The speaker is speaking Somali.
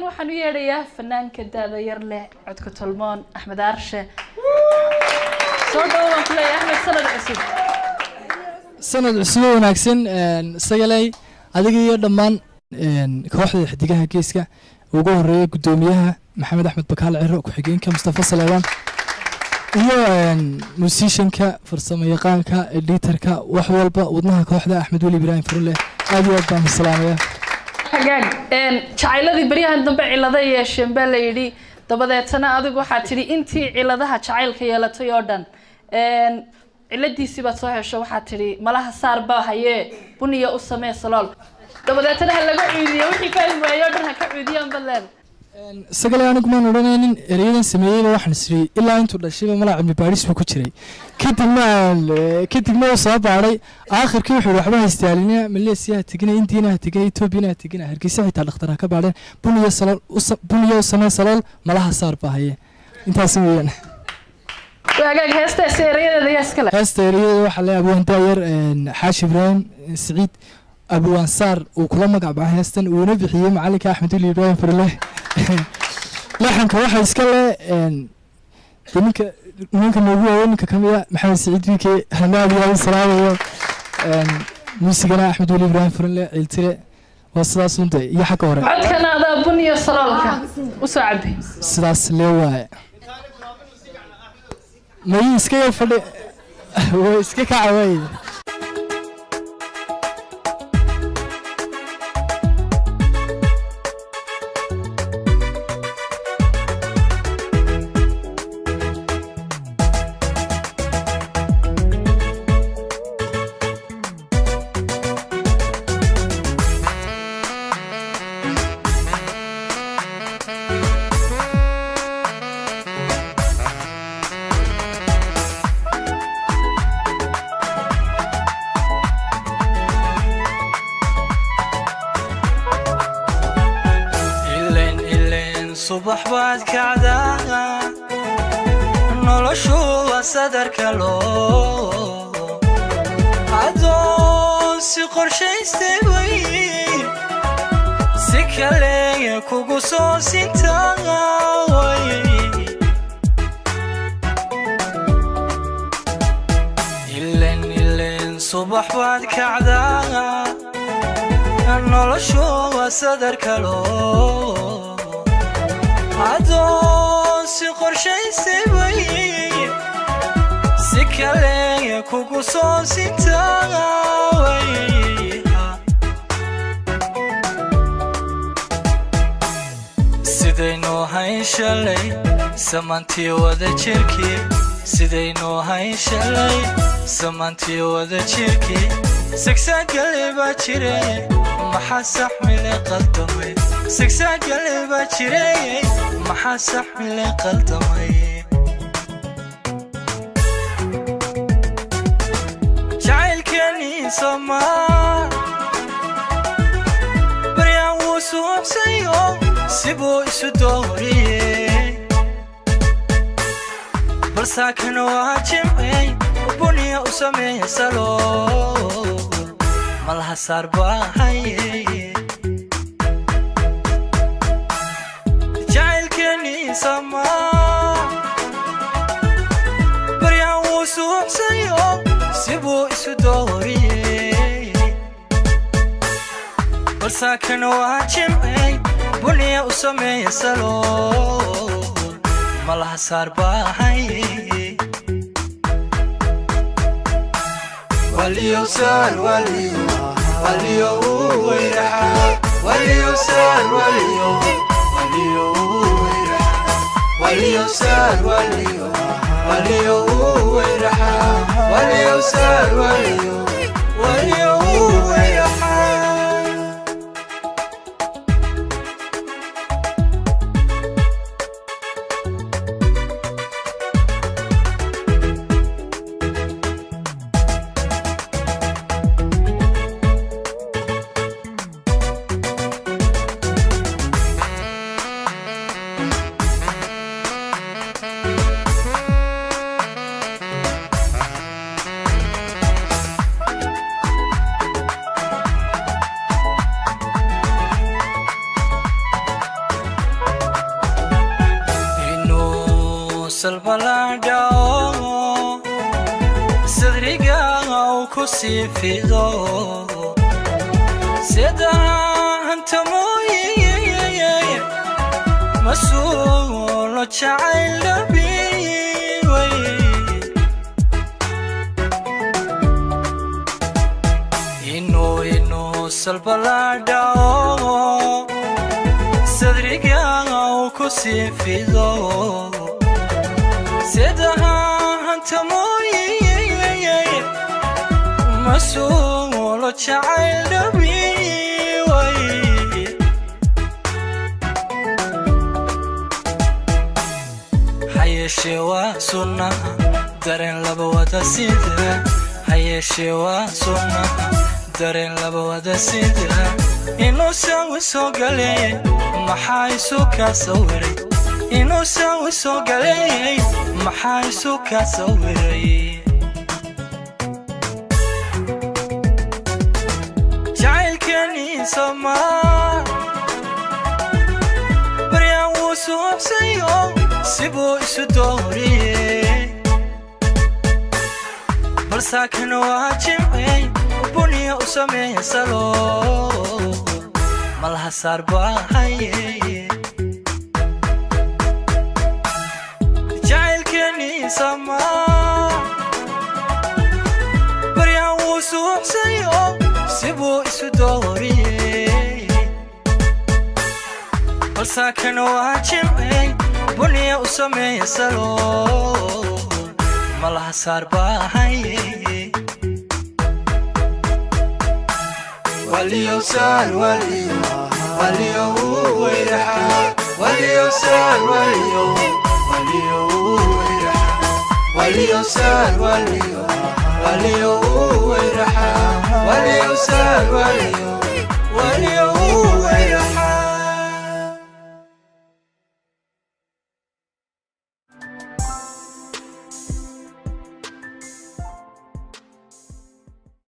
waxaan u yeedhayaa fanaanka daada yar leh codka tolmoon Axmed Aarshe soo dhawaan ku leeyahay Axmed sanad cusub wanaagsan sagalay adiga iyo dhammaan kooxda xidigaha geeska ugu horeeyay gudoomiyaha Maxamed Axmed Bakaal Ciro ku xigeenka Mustafa Salaawan iyo musicianka farsamayaqaanka editorka wax walba wadnaha kooxda Axmed Wali Ibrahim Furle aad iyo aad baan salaamaya hagaag jacayladii bariyahan dambe cilada yeesheen baa la yiri dabadeetana adigu waxa tiri intii ciladaha jacaylka yeelatay oo dhan ciladiisi baad soo hesho waxa tiri malaha saar baa haye buniya u samee salool dabadeetana laga ciidiyo wixii fahmi waayo dhan ka ciidiyaan baleen sagal anigu ma oranaynin ereyadan sameeyay waxaan isri ilaa intuu dhashay malaha cilmi baaris ku jiray kadibna soo baaray aakhirkii wuxuu waxba haystaalinaa Malaysia tigina Indiana tigina Ethiopia tigina hargeysa xitaa dhakhtar ka baadeen buniya samee salool malaha saar baa haye intaas weeyaan wagaag heesta seeriyada yaskala heesta seeriyada waxa la abwaan daayar Xaashi Ibrahim Saciid Abu Ansar oo kula magac baa heestan uu nabixiyay macalinka Axmed Wali Ibrahim Furle laxanka waxa iska leh ninka noogu weynka kamida Maxamed Saciid Wike hanaad iyo salaamayo muusigana Axmed Wali Ibrahim Furle ciltire وصلاة سنتي يحكي ورا. عد كان هذا بني الصلالك وسعبي. صلاة سلوى. ما يسكي فلي هو يسكي كعوي. صبح بعد كعدا نلشوا صدر كلو عدو سقر شيء استوي سكلي كوكو سوسيتا إلين صبح بعد كعدا نلشوا صدر كلو عدو سقر شيء سوي سكلي كوكو سوسيتا سيدينو هاي شلي سمانتي وذا شركي سيدينو هاي شلي سمانتي وذا شركي سكسا قلبا شري محاسح من قلبي سكسا قلبا شري محاسح من قلبي جعل كني سما بريان وسوق سيو سيبو يسدوري برساكن واجمعي وبني أسمي سلول مالها ساربا هاي جعل كني سما بريان وسوق سيو سيبو يسدوري برساكن واجمعي بني أسمي سلول مالها ساربا هاي وليوسال وليو ويرحى وليوسال وليو ويرحى وليوسال وليو ويرحى وليوسال وليو ويرحى salbalada sadriga kusi fido sida anta mooye masuulo jacayl dhabi ino salbalada sadriga kusi fido sida anta mooye masuulo jacayl dhabi hayeshewa sunna dareen laba wada sida hayeshewa sunna dareen laba wada sida inuu sawi soo galay maxaa isu ka sawiray inuu sawi soo galay maxaa isu ka sawiray jacaylkani sama baryan wuu suubsayo sibuu isu dooriyey balsaakan waa jimcey buniya u sameeya salo malaha saar baa haye jacaylkani sama baryan wuu suubsayo sibuu isu dooriyey balsaakan waa jimcey buniya u sameeya salo malaha saar baa haye waliyo saar waliyo weyraxa waliyo saar waliyo weyraxa waliyo saar waliyo weyraxa waliyo saar waliyo weyraxa